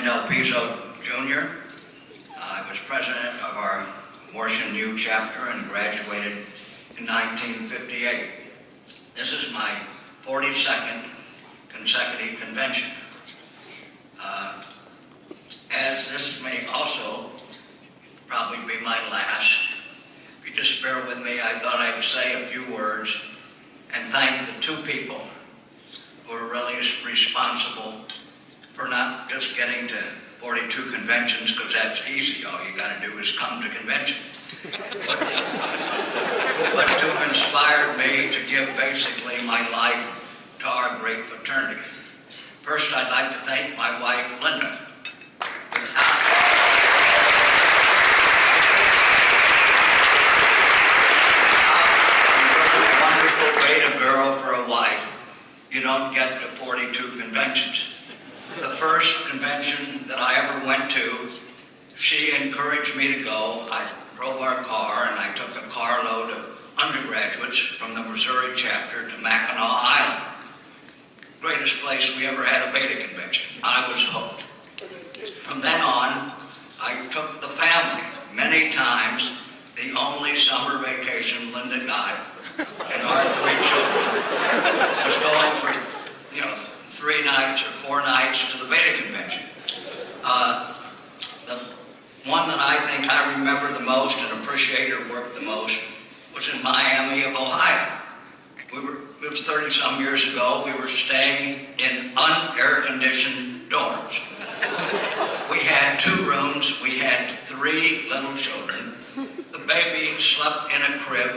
Randall Pizzo Jr. I was president of our Morrison U chapter and graduated in 1958. This is my 42nd consecutive convention. As this may also probably be my last, if you just bear with me, I thought I'd say a few words and thank the two people who are really responsible for not just getting to 42 conventions, because that's easy. All you got to do is come to convention. But to have inspired me to give basically my life to our great fraternity. First, I'd like to thank my wife, Linda. A wonderful Beta girl for a wife. You don't get to 42 conventions. The first convention that I ever went to, she encouraged me to go. I drove our car and I took a carload of undergraduates from the Missouri chapter to Mackinac Island. Greatest place we ever had a Beta convention. I was hooked. From then on, I took the family many times. The only summer vacation Linda got and our three children was going for, 3 nights or 4 nights to the Beta convention. The one that I think I remember the most and appreciate her work the most was in Miami of Ohio. It was 30-some years ago. We were staying in un-air-conditioned dorms. We had 2 rooms. We had 3 little children. The baby slept in a crib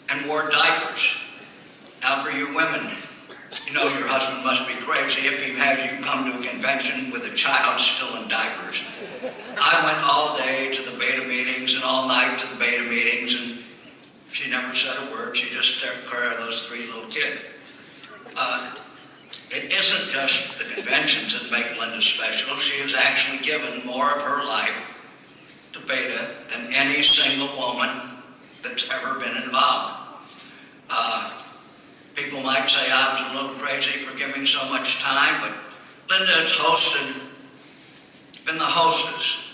and wore diapers. Now for you women, your husband must be crazy if he has you come to a convention with a child still in diapers. I went all day to the Beta meetings and all night to the Beta meetings, and she never said a word. She just took care of those 3 little kids. It isn't just the conventions that make Linda special. She has actually given more of her life to Beta than any single woman that's ever been involved. People might say I was a little crazy for giving so much time, but Linda has been the hostess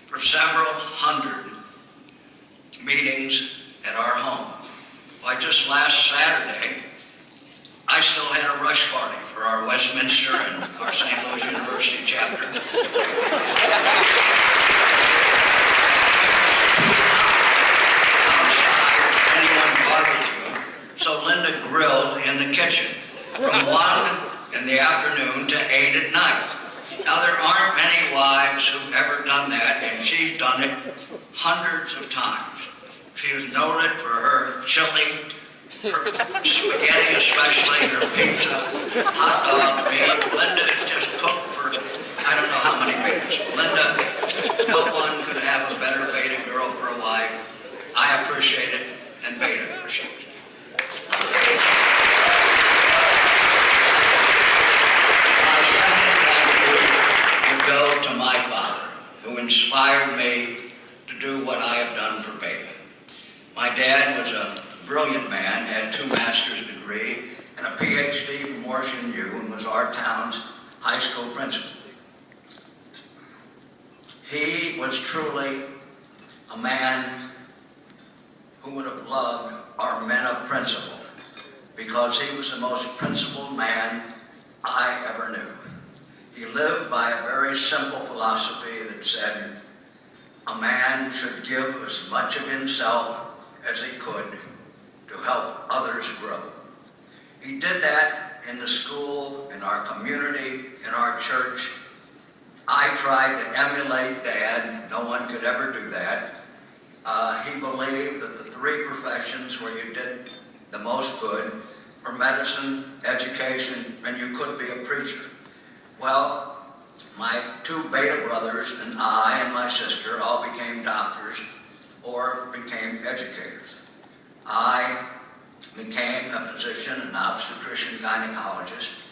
for several hundred meetings at our home. Why, just last Saturday, I still had a rush party for our Westminster and our St. Louis University chapter. Anyone barbecue. So Linda grilled in the kitchen from 1 in the afternoon to 8 at night. Now there aren't many wives who've ever done that, and she's done it hundreds of times. She is noted for her chili, her spaghetti especially, her pizza, hot dog meat. Linda is just cooked for I don't know how many Betas. Linda, no one could have a better Beta girl for a wife. I appreciate it, and Beta appreciates it. My second thank you would go to my father, who inspired me to do what I have done for Beta. My dad was a brilliant man, had 2 master's degrees and a PhD from Morrison U, and was our town's high school principal. He was truly a man who would have loved our men of principle, because he was the most principled man I ever knew. He lived by a very simple philosophy that said a man should give as much of himself as he could to help others grow. He did that in the school, in our community, in our church. I tried to emulate Dad. No one could ever do that. He believed that the 3 professions where you did the most good were medicine, education, and you could be a preacher. Well, my 2 Beta brothers and I and my sister all became doctors or became educators. I became a physician, an obstetrician gynecologist,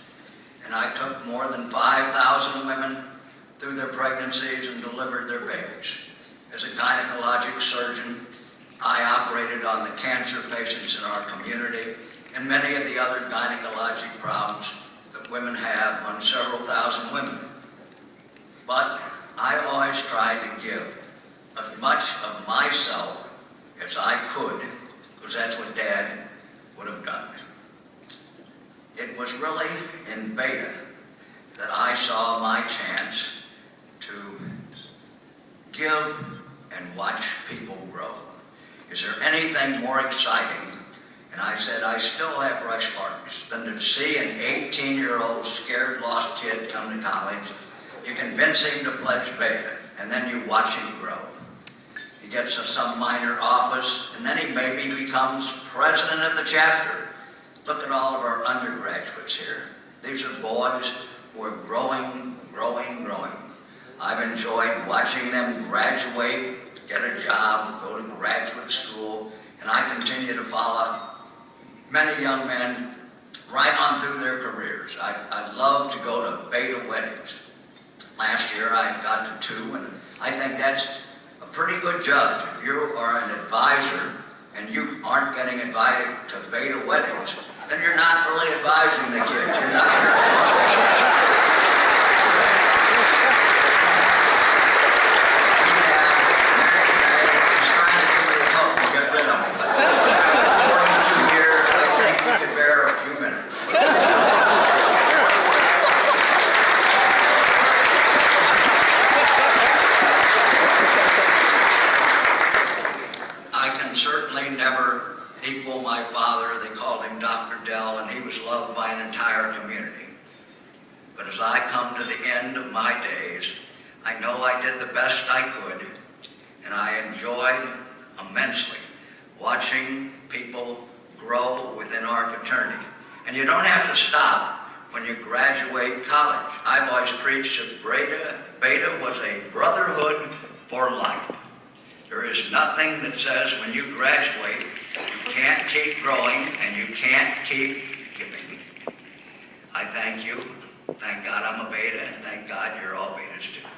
and I took more than 5,000 women through their pregnancies and delivered their babies. As a gynecologic surgeon, I operated on the cancer patients in our community and many of the other gynecologic problems that women have on several thousand women. But I always tried to give as much of myself as I could, because that's what Dad would have done. It was really in Beta that I saw my chance to give and watch people grow. Is there anything more exciting? And I said, I still have rush parties than to see an 18-year-old scared, lost kid come to college. You convince him to pledge Beta, and then you watch him grow. He gets to some minor office, and then he maybe becomes president of the chapter. Look at all of our undergraduates here. These are boys who are growing, growing, growing. I've enjoyed watching them graduate, get a job, go to graduate school, and I continue to follow many young men right on through their careers. I love to go to Beta weddings. Last year I got to 2, and I think that's a pretty good judge. If you are an advisor and you aren't getting invited to Beta weddings, then you're not really advising the kids. You're not He's trying to give me a coat and get rid of me, but after 42 years, I think we could bear a few minutes. I can certainly never equal my father. They called him Dr. Dell, and he was loved by an entire community. But as I come to the end of my days, I know I did the best I could, and I enjoyed immensely watching people grow within our fraternity. And you don't have to stop when you graduate college. I've always preached that Beta was a brotherhood for life. There is nothing that says when you graduate, you can't keep growing and you can't keep giving. I thank you. Thank God I'm a Beta, and thank God you're all Betas too.